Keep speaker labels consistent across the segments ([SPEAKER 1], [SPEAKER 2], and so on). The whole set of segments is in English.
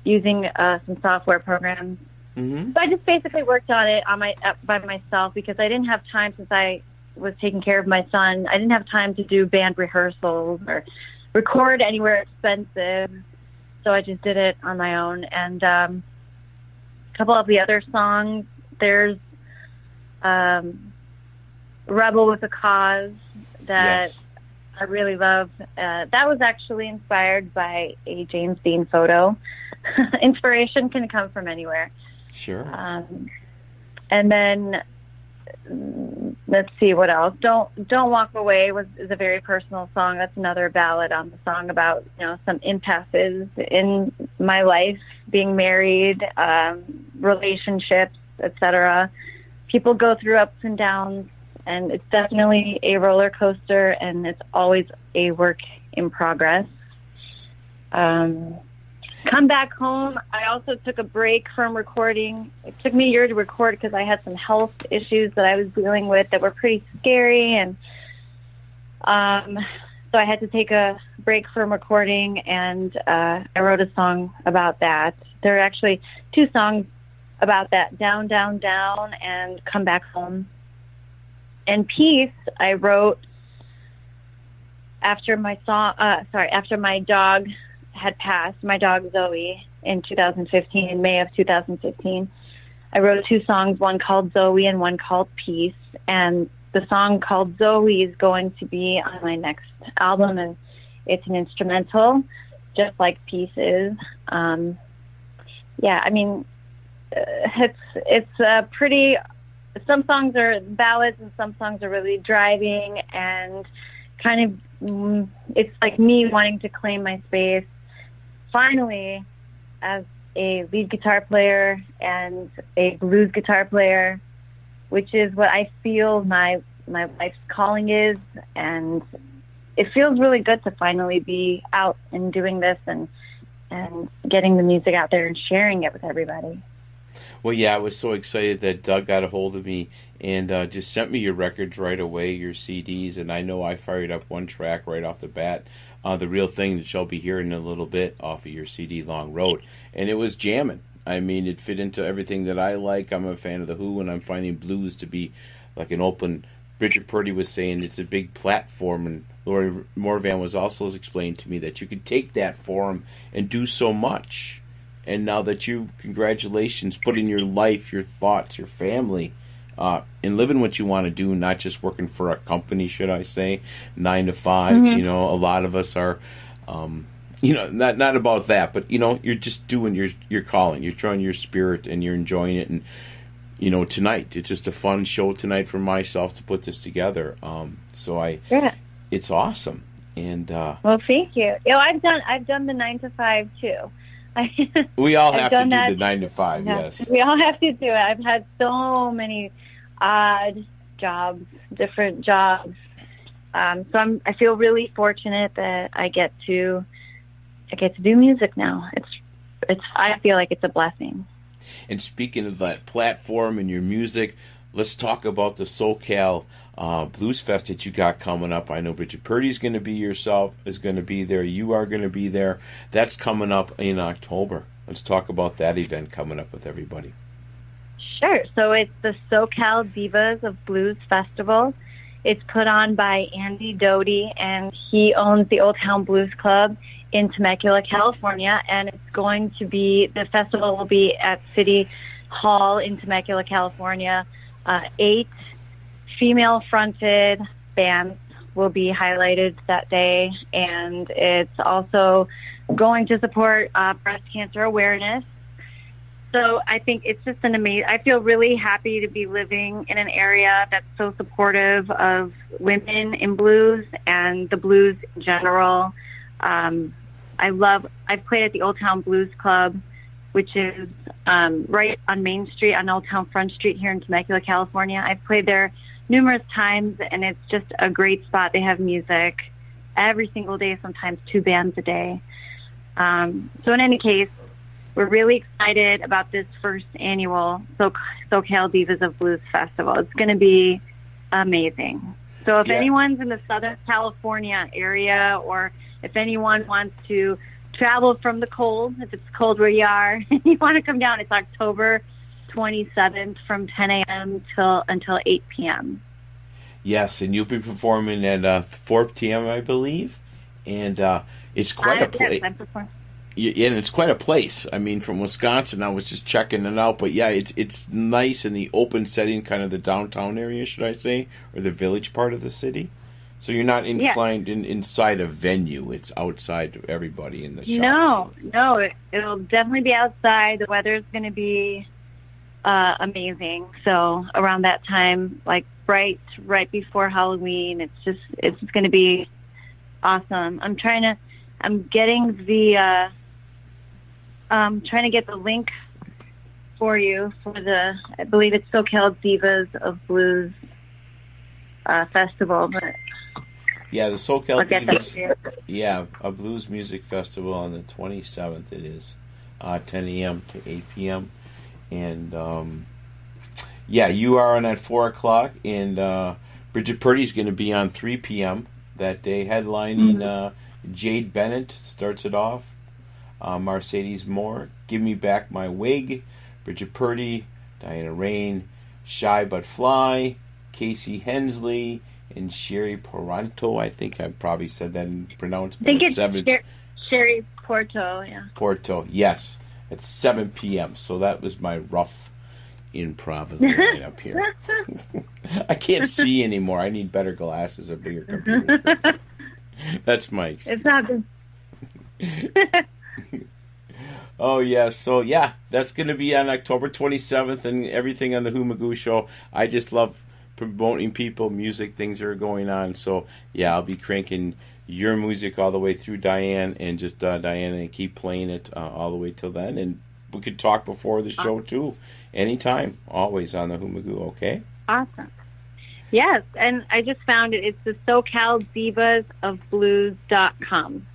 [SPEAKER 1] using some software programs.
[SPEAKER 2] Mm-hmm.
[SPEAKER 1] So I just basically worked on it by myself because I didn't have time since I was taking care of my son. I didn't have time to do band rehearsals or record anywhere expensive. So I just did it on my own. And a couple of the other songs, there's Rebel with a Cause that I really love. That was actually inspired by a James Dean photo. Inspiration can come from anywhere.
[SPEAKER 2] Sure.
[SPEAKER 1] And then let's see what else. Don't Walk Away is a very personal song. That's another ballad on the song about some impasses in my life, being married, relationships, etc. People go through ups and downs, and it's definitely a roller coaster, and it's always a work in progress. Come Back Home, I also took a break from recording. It took me a year to record because I had some health issues that I was dealing with that were pretty scary, and so I had to take a break from recording, and I wrote a song about that. There are actually 2 songs about that, Down, Down, Down, and Come Back Home. And Peace, I wrote after my dog had passed, my dog Zoe, in 2015, in May of 2015. I wrote 2 songs, one called Zoe and one called Peace. And the song called Zoe is going to be on my next album, and it's an instrumental, just like Peace is. It's pretty. Some songs are ballads and some songs are really driving, and kind of it's like me wanting to claim my space finally as a lead guitar player and a blues guitar player, which is what I feel my life's calling is. And it feels really good to finally be out and doing this and getting the music out there and sharing it with everybody.
[SPEAKER 2] Well, yeah, I was so excited that Doug got a hold of me and just sent me your records right away, your CDs, and I know I fired up one track right off the bat, The Real Thing, that you'll be hearing in a little bit off of your CD, Long Road, and it was jamming. I mean, it fit into everything that I like. I'm a fan of The Who, and I'm finding blues to be like an open... Bridget Purdy was saying it's a big platform, and Lori Morvan was also explaining to me that you could take that forum and do so much. And now that congratulations, putting your life, your thoughts, your family, and living what you want to do, not just working for a company, should I say, 9 to 5.
[SPEAKER 1] Mm-hmm.
[SPEAKER 2] A lot of us are, not about that, but, you're just doing your calling. You're trying your spirit and you're enjoying it. And, tonight, it's just a fun show tonight for myself to put this together. It's awesome. And
[SPEAKER 1] well, thank you. I've done the 9 to 5 too.
[SPEAKER 2] We all have to do the 9 to 5, yes.
[SPEAKER 1] We all have to do it. I've had so many odd jobs, different jobs. So I feel really fortunate that I get to do music now. I feel like it's a blessing.
[SPEAKER 2] And speaking of that platform and your music, let's talk about the SoCal Blues Fest that you got coming up. I know Bridget Purdy's going to be there. You are going to be there. That's coming up in October. Let's talk about that event coming up with everybody.
[SPEAKER 1] Sure. So it's the SoCal Divas of Blues Festival. It's put on by Andy Doty, and he owns the Old Town Blues Club in Temecula, California. And the festival will be at City Hall in Temecula, California. 8 female-fronted bands will be highlighted that day, and it's also going to support breast cancer awareness. So I think it's just I feel really happy to be living in an area that's so supportive of women in blues and the blues in general. I've played at the Old Town Blues Club, which is right on Main Street, on Old Town Front Street here in Temecula, California. I've played there numerous times, and it's just a great spot. They have music every single day, sometimes 2 bands a day. So in any case, we're really excited about this first annual SoCal Divas of Blues Festival. It's going to be amazing. So if anyone's in the Southern California area, or if anyone wants to travel from the cold, if it's cold where you are, you want to come down, it's October 27th from 10 a.m. until 8 p.m.
[SPEAKER 2] Yes, and you'll be performing at 4 p.m., I believe, and it's quite a place. Yeah, and it's quite a place. I mean, from Wisconsin, I was just checking it out, but yeah, it's nice in the open setting, kind of the downtown area, should I say, or the village part of the city. So you're not inclined inside a venue; it's outside of everybody in the shops.
[SPEAKER 1] No, it'll definitely be outside. The weather's going to be amazing. So around that time, like right before Halloween, it's going to be awesome. I'm trying to get the link for you for I believe it's SoCal Divas of Blues festival. But
[SPEAKER 2] yeah, the SoCal Divas, a blues music festival on the 27th. It is 10 a.m. to 8 p.m. And you are on at 4 o'clock, and Bridget Purdy's going to be on 3 p.m. that day, headlining. Jade Bennett starts it off. Mercedes Moore, Give Me Back My Wig, Bridget Purdy, Diana Rein, Shy But Fly, Casey Hensley, and Sherry Poranto. I think I probably said that and pronounced.
[SPEAKER 1] I think it's Sherry Porto, yeah.
[SPEAKER 2] Porto, yes. At 7 p.m. So that was my rough improv line up here. I can't see anymore. I need better glasses, a bigger computer. That's Mike's.
[SPEAKER 1] It's not good.
[SPEAKER 2] Oh, yeah. So, yeah, that's going to be on October 27th and everything on the Whomagoo Show. I just love promoting people, music, things that are going on. So, yeah, I'll be cranking your music all the way through Diane and just Diana and keep playing it all the way till then. And we could talk before the show, too. Anytime. Always on the Whomagoo, okay?
[SPEAKER 1] Awesome. Yes, and I just found it. It's the SoCal Divas of Blues.com.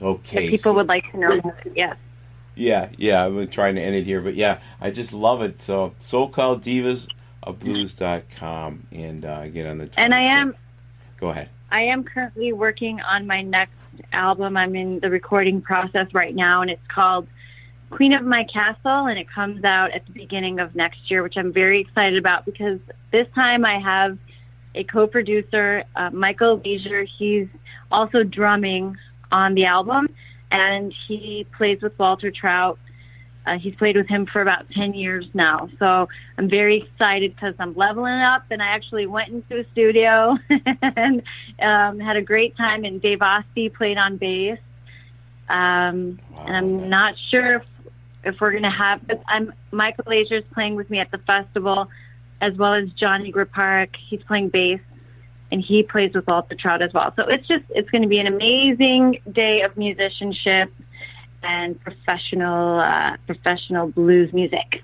[SPEAKER 2] Okay.
[SPEAKER 1] If people would like to know that, yes.
[SPEAKER 2] Yeah, I'm trying to end it here, but yeah, I just love it. So, SoCal Divas of Blues.com, and get on the tour.
[SPEAKER 1] And
[SPEAKER 2] go ahead.
[SPEAKER 1] I am currently working on my next album. I'm in the recording process right now, and it's called Queen of My Castle, and it comes out at the beginning of next year, which I'm very excited about because this time I have a co-producer, Michael Leisure. He's also drumming on the album, and he plays with Walter Trout. He's played with him for about 10 years now. So I'm very excited because I'm leveling up, and I actually went into a studio and had a great time, and Dave Osti played on bass. And I'm not sure if we're going to have, but Michael Leisure's playing with me at the festival, as well as Johnny Gripark. He's playing bass, and he plays with Walter Trout as well. So it's going to be an amazing day of musicianship and professional blues music.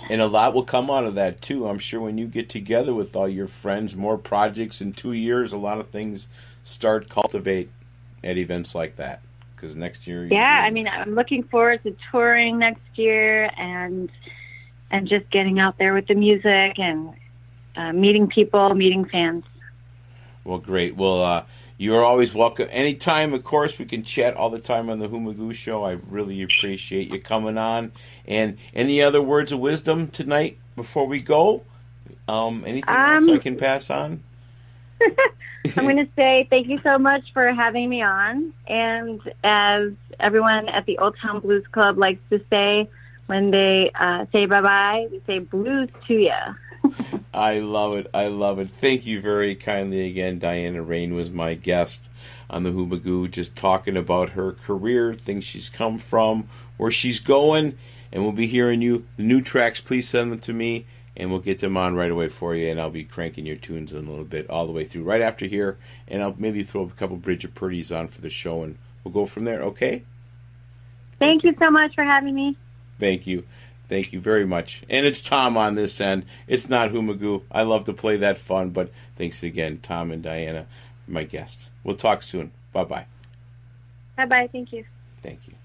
[SPEAKER 2] And a lot will come out of that, too. I'm sure when you get together with all your friends, more projects in 2 years, a lot of things cultivate at events like that. Because next year...
[SPEAKER 1] Yeah, I mean, I'm looking forward to touring next year and just getting out there with the music and meeting people, meeting fans.
[SPEAKER 2] Well, great. Well, you're always welcome. Anytime, of course, we can chat all the time on the Whomagoo Show. I really appreciate you coming on. And any other words of wisdom tonight before we go? Anything else I can pass on?
[SPEAKER 1] I'm going to say thank you so much for having me on. And as everyone at the Old Town Blues Club likes to say, when they say bye-bye, we say blues to ya.
[SPEAKER 2] I love it. I love it. Thank you very kindly again. Diana Rein was my guest on the Whomagoo, just talking about her career, things she's come from, where she's going, and we'll be hearing you. The new tracks, please send them to me, and we'll get them on right away for you, and I'll be cranking your tunes in a little bit all the way through right after here, and I'll maybe throw a couple Bridget Purdy's on for the show, and we'll go from there, okay?
[SPEAKER 1] Thank you so much for having me.
[SPEAKER 2] Thank you. Thank you very much. And it's Tom on this end. It's not Whomagoo. I love to play that fun, but thanks again, Tom and Diana, my guests. We'll talk soon. Bye-bye.
[SPEAKER 1] Bye-bye. Thank you.
[SPEAKER 2] Thank you.